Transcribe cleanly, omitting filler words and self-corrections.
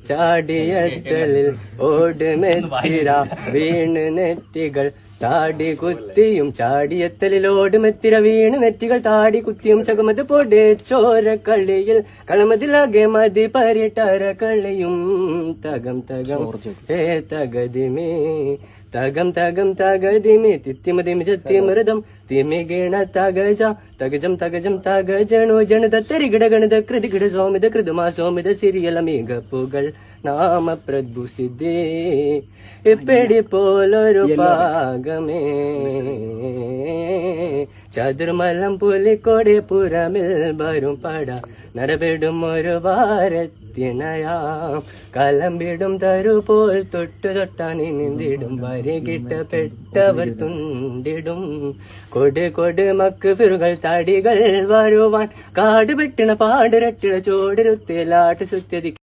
ചാടിയത്തലിൽ ഓടുമെത്തിര വീണ് നെറ്റികൾ താടി കുത്തിയും ചാടിയത്തലിൽ ഓടുമെത്തിര വീണ് നെറ്റികൾ താടി കുത്തിയും ചകമത് പൊടെ ചോരക്കളിയിൽ കളമതിലാകെ മതി പരിട്ടര കളിയും തകം തകം ഹേ തകതിമേ തകം തകം തകതിമേ തിത്തിമതിമി ചത്തിമൃതം തിമിഗിണ തകജ തകജം തകജം തകജണു ജണുത തരികിട ഗണിത കൃതികിട സോമിത കൃതുമാ സോമിത സിരിയല മികപ്പുകൾ നാമ പ്രദ്ഭുസിദ്ധേ എപ്പടി പോലൊരു പാകമേ ചതുർമലം പുലിക്കൊടി പുറമിൽ വരും പട നടപെടും ഒരു വാരത്തിനയാം കലമ്പിടും തരുപോൽ തൊട്ടു തൊട്ടാണി നിന്തിടും വരികിട്ട പെട്ടവർ തുണ്ടിടും കൊട് കൊട് മക്ക് ഫിറുകൾ തടികൾ വരുവാൻ കാട് വെട്ടിണ പാട് രട്ടിട ചോടിരുത്തിലാട്ട് സുത്യതി